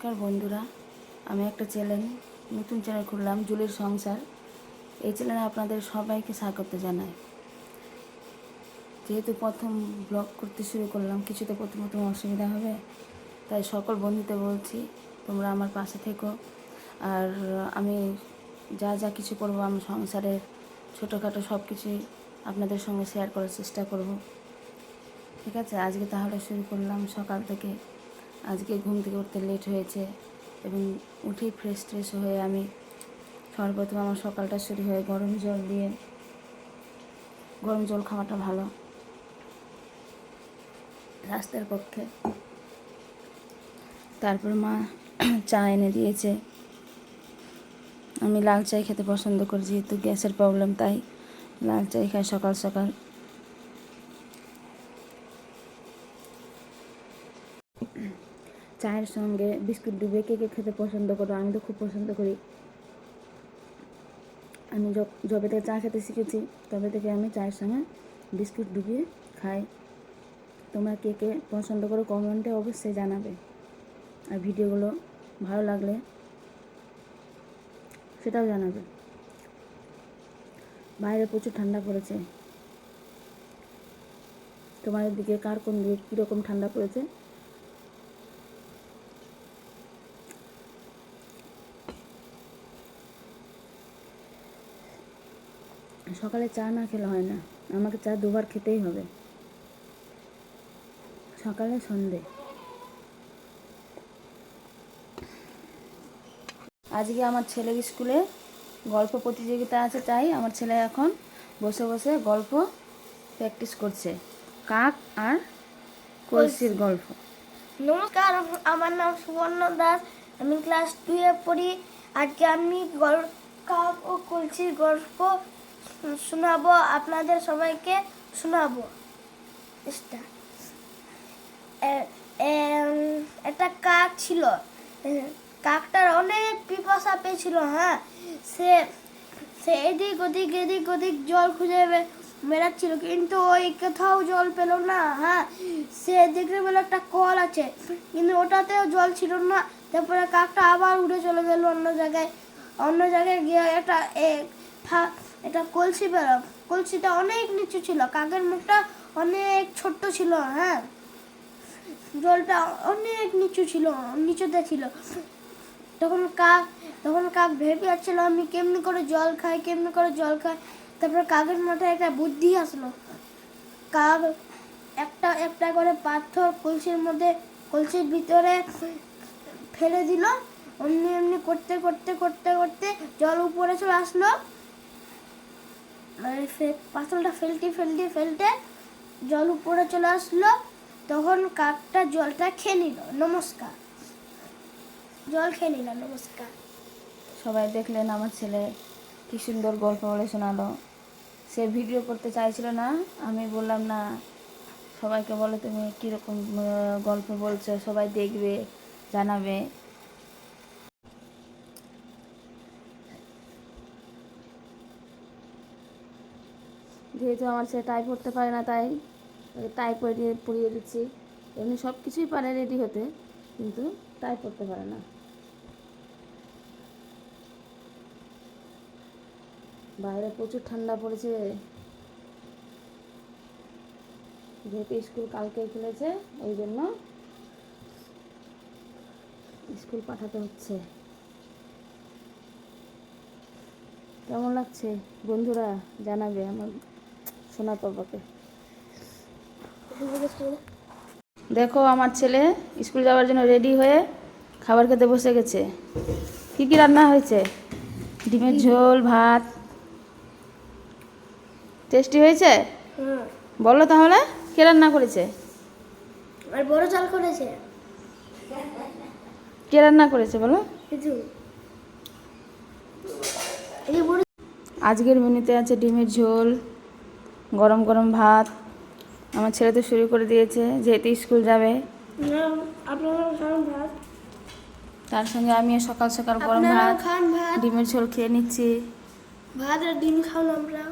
নমস্কার বন্ধুরা, আমি একটা নতুন চ্যানেল খুললাম, জুলির সংসার। এই চ্যানেলে আপনাদের সবাইকে স্বাগত জানাই। যেহেতু প্রথম ব্লগ করতে শুরু করলাম, কিছুতে প্রথম অসুবিধা হবে, তাই সকল বন্ধুদের বলছি তোমরা আমার পাশে থেকো। আর আমি যা যা কিছু করবো, আমার সংসারের ছোটোখাটো সব কিছুই আপনাদের সঙ্গে শেয়ার করার চেষ্টা করব। ঠিক আছে, আজকে তাহলে শুরু করলাম সকাল থেকে। আজকে ঘুম থেকে উঠতে লেট হয়েছে এবং উঠেই ফ্রেশ হয়ে আমি সর্বপ্রথম আমার সকালটা শুরু হয়ে গরম জল দিয়ে। গরম জল খাওয়াটা ভালো স্বাস্থ্যের পক্ষে। তারপর মা চা এনে দিয়েছে। আমি লাল চাই খেতে পছন্দ করি, যেহেতু গ্যাসের প্রবলেম, তাই লাল চাই খাই সকাল সকাল। চায়ের সঙ্গে বিস্কুট ডুবিয়ে কে কে খেতে পছন্দ করো? আমি তো খুব পছন্দ করি। আমি যবে থেকে চা খেতে শিখেছি তবে থেকে আমি চায়ের সঙ্গে বিস্কুট ডুবিয়ে খাই। তোমরা কে কে পছন্দ করো কমেন্টে অবশ্যই জানাবে। আর ভিডিওগুলো ভালো লাগলে সেটাও জানাবে। বাইরে প্রচুর ঠান্ডা পড়েছে। তোমাদের দিকে কার কোন দিকে কীরকম ঠান্ডা পড়েছে? সকালে চা না খেলে হয় না, আমাকে চা দুবার খেতেই হবে, সকালে সন্ধে। আজকে আমার ছেলের স্কুলে গল্প প্রতিযোগিতা আছে, তাই আমার ছেলে এখন বসে বসে গল্প প্র্যাকটিস করছে। কাক আর কলসির গল্প। নমস্কার, আমার নাম সুবর্ণ দাস, আমি ক্লাস 2-এ পড়ি। আজকে আমি কাক ও কলসির গল্প শোনাবো, আপনাদের সবাইকে শোনাবো। একটা কাক ছিল। কাকটার অনেক পিপাসা পেয়েছিল। সে সে এদিক ওদিক জল খুঁজে বেড়াচ্ছিল, কিন্তু ওই কোথাও জল পেল না। সে দেখতে পেল একটা কল আছে, কিন্তু ওটাতেও জল ছিল না। তারপরে কাকটা আবার উড়ে চলে গেল অন্য জায়গায় গিয়ে একটা কলসি পেল। কলসিটা অনেক নিচু ছিল, কাকের মুখটা অনেক ছোট্ট ছিল। জলটা অনেক নিচুতে ছিল। তখন কাক ভেবে যাচ্ছিল আমি কেমনি করে জল খাই। তারপর কাকের মাথায় একটা বুদ্ধি আসলো। কাক একটা করে পাথর কলসির ভিতরে ফেলে দিল। এমনি করতে জল উপরে চলে আসলো। পাথরটা ফেলতে জল উপরে চলে আসলো। তখন কাকটা জলটা খেয়ে নিল। নমস্কার। সবাই দেখলেন আমার ছেলে কি সুন্দর গল্প বলে শোনালো। সে ভিডিও করতে চাইছিল না, আমি বললাম না, সবাইকে বলো তুমি কীরকম গল্প বলছো, সবাই দেখবে, জানাবে। যেহেতু আমার ছেলে টাই পড়তে পারে না, তাই টাই পরিয়ে দিচ্ছি। এমনি সব কিছুই পারে রেডি হতে, কিন্তু টাই পড়তে পারে না। বাইরে প্রচুর ঠান্ডা পড়েছে, যেহেতু স্কুল কালকে খুলেছে, ওই জন্য স্কুল পাঠাতে হচ্ছে। কেমন লাগছে বন্ধুরা জানাবে আমার সোনা পাপাকে। দেখো আমার ছেলে স্কুল যাওয়ার জন্য রেডি হয়ে খাবার খেতে বসে গেছে। কী কী রান্না হয়েছে? ডিমের ঝোল, ভাত। টেস্টি হয়েছে? বলো তাহলে কে রান্না করেছে? আর বড় চাল করেছে। কে রান্না করেছে বলো? আজকের মেনুতে আছে ডিমের ঝোল, গরম গরম ভাত। আমার ছেলে তো শুরু করে দিয়েছে, যেহেতু স্কুল যাবে। তার সঙ্গে আমিও সকাল সকাল গরম ভাত, ডিমের ঝোল খেয়ে নিচ্ছি। ভাত আর ডিম খান আমরা।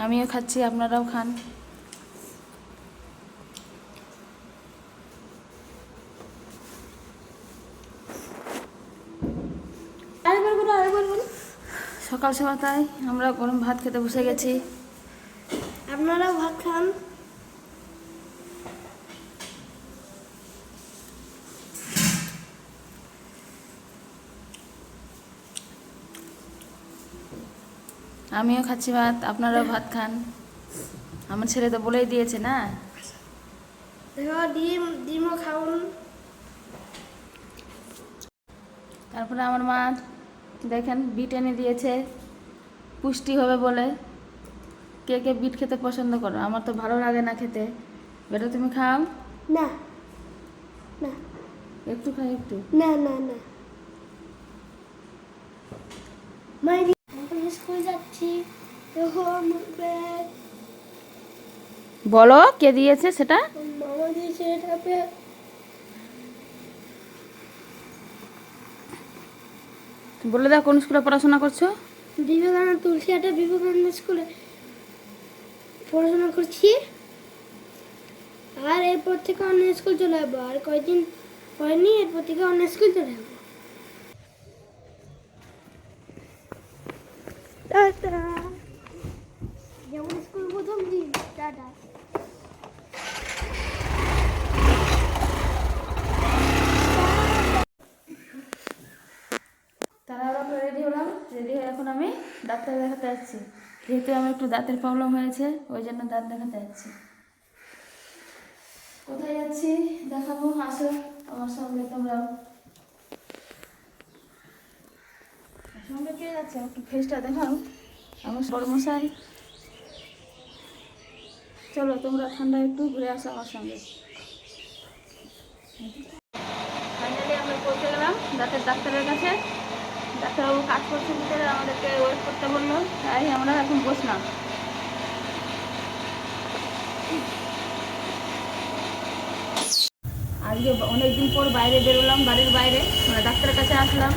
আমিও খাচ্ছি, আপনারাও খান। সকাল সকাল তাই আমরা গরম ভাত খেতে বসে গেছি। আপনারাও ভাত খান। আমিও খাচ্ছি ভাত, আপনারাও ভাত খান। আমার ছেলে তো বলেই দিয়েছে না। দেখো ডিমও খাউন। তারপরে আমার মা দেখেন বিট এনে দিয়েছে, পুষ্টি হবে বলে। কে কে বিট খেতে পছন্দ করো? আমার তো ভালো লাগে না খেতে। বেটা তুমি খাও? না না একটু খাই, একটু। না না না মাইরি এখন স্কুল যাচ্ছি। দেখো আমার ব্যাগ, বলো কে দিয়েছে সেটা। মামা দিয়েছে এটা ব্যাগ। বলে দাও কোন স্কুলে পড়াশোনা করছো? বিবেকানন্দ তুলসিয়াটা বিবেকানন্দ স্কুলে পড়াশোনা করছি। আর এরপর থেকে অন্য স্কুল চলে যাবো। আর কয়েকদিন হয়নি, এরপর থেকে অন্য স্কুল চলে যাবো। টাটা। যেমন স্কুল প্রথম দিন। টাটা। তারা আমরা রেডি হলাম, রেডি হয়ে এখন আমি ডাক্তার দেখাতে যাচ্ছি। যেহেতু আমার একটু দাঁতের প্রবলেম হয়েছে, ওই জন্য দাঁত দেখাতে যাচ্ছি। কোথায় যাচ্ছি দেখাবো, আসো আমার সঙ্গে তোমরাও। সঙ্গে কে যাচ্ছে একটু ফেসটা দেখাও। আমার বড় মশাই। চলো তোমরা ঠান্ডা একটু ঘুরে আসো আমার সঙ্গে। ফাইনালি আমরা পৌঁছে গেলাম দাঁতের ডাক্তারের কাছে। ডাক্তারবাবু কাজ করছে ভিতরে, আমাদেরকে ওয়েট করতে বললো, তাই আমরা এখন বসলাম। আজকে অনেকদিন পর বাইরে বেরোলাম, বাড়ির বাইরে, মানে ডাক্তারের কাছে আসলাম।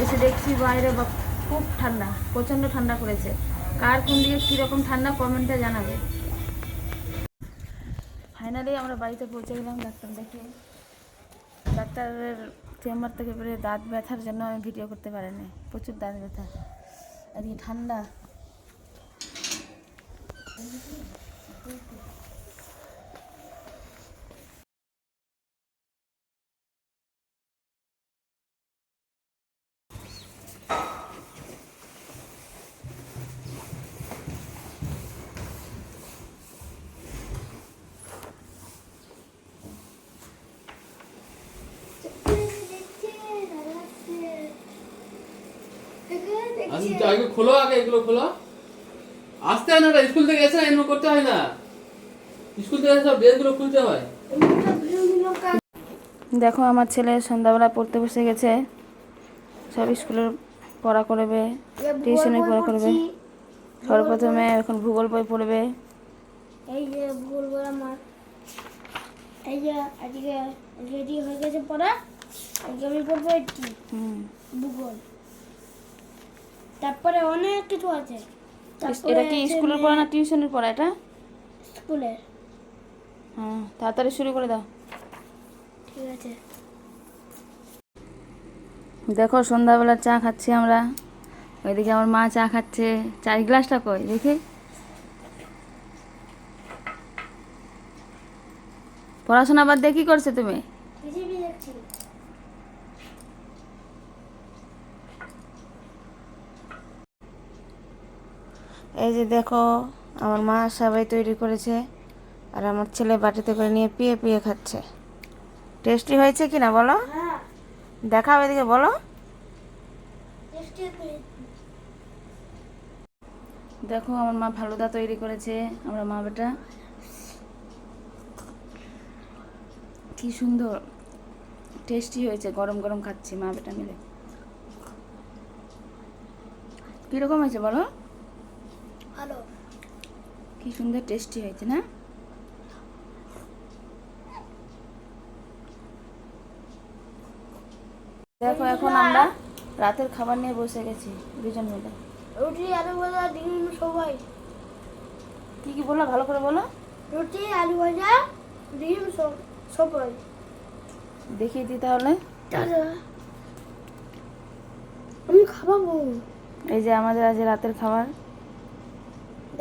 এসে দেখছি বাইরে খুব ঠান্ডা, প্রচণ্ড ঠান্ডা করেছে। কার কোন দিকে কীরকম ঠান্ডা কমেন্টে জানাবে। ফাইনালি আমরা বাড়িতে পৌঁছে গেলাম ডাক্তার দেখে। ডাক্তারের চেম্বার থেকে বেরিয়ে দাঁত ব্যথার জন্য আমি ভিডিও করতে পারিনি, প্রচুর দাঁত ব্যথা, এদিকে ঠান্ডা। আগে খোলো, আগে এগুলো খোলো। আসতে হয় না, স্কুল থেকে এসে এমন করতে হয় না। স্কুল থেকে সব ড্রেসগুলো খুলতে হয়। দেখো আমার ছেলে সন্ধ্যাবেলা পড়তে বসে গেছে, সব স্কুলের পড়া করবে, টিউশনের পড়া করবে। সর্বপ্রথমে এখন ভূগোল বই পড়বে। এই যে ভুল বই আমার, এই যে আজকে রেডি হয়ে গেছে পড়া। আজকে আমি পড়বো এটি ভূগোল। তারপরে অনেক কিছু আছে। এটা কি স্কুলের পড়া না টিউশনের পড়া? এটা স্কুলের। হ্যাঁ, তাড়াতাড়ি শুরু করে দাও। ঠিক আছে। দেখো সন্ধ্যাবেলা চা খাচ্ছি আমরা, ওইদিকে আমার মা চা খাচ্ছে। চায়ের গ্লাসটা কই দেখি। পড়াশোনা বাদ দিয়ে কি করছে তুমি? টিভি দেখছি। এই যে দেখো আমার মা সবাই তৈরি করেছে, আর আমার ছেলে বাটিতে করে নিয়ে পিয়ে পিয়ে খাচ্ছে। টেস্টি হয়েছে কি না বলো? হ্যাঁ, দেখাও এদিকে, বলো। টেস্টি আছে। দেখো আমার মা ফালুদা তৈরি করেছে, আমরা মা বেটা। কি সুন্দর টেস্টি হয়েছে, গরম গরম খাচ্ছি মা বেটা মিলে। কীরকম হয়েছে বলো? ভালো। কি সুন্দর টেস্টি হয়েছে না? দেখো এখন আমরা রাতের খাবার নিয়ে বসে গেছি দুজন মিলে। রুটি, আলু ভাজা, ডিম সবাই। কি কি বললো ভালো করে বলো। রুটি, আলু ভাজা, ডিম সবাই। দেখিয়ে দিই তাহলে। দাদা আমি খাবো। এই যে আমাদের আজ রাতের খাবার,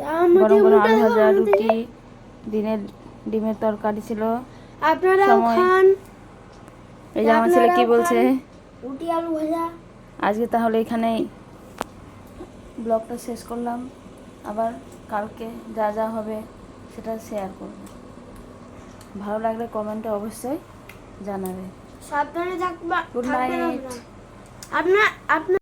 আমাদের গরম গরম উল্টা আলু ভাজা, আমাদের- রুটি, দিনের ডিমের তরকারি ছিল। আপনারাও সময়। খান। এই যে আমার ছেলে কি আপনারাও বলছে। খান। রুটি আলু ভাজা। আজকে তাহলে এখানেই ব্লগটা শেষ করলাম। আবার কালকে যা যা হবে সেটা শেয়ার করব। ভালো লাগলে কমেন্টে অবশ্যই জানাবে। সাবধানে থাকবা। Good থাকবেন night. আপনারা। আপনার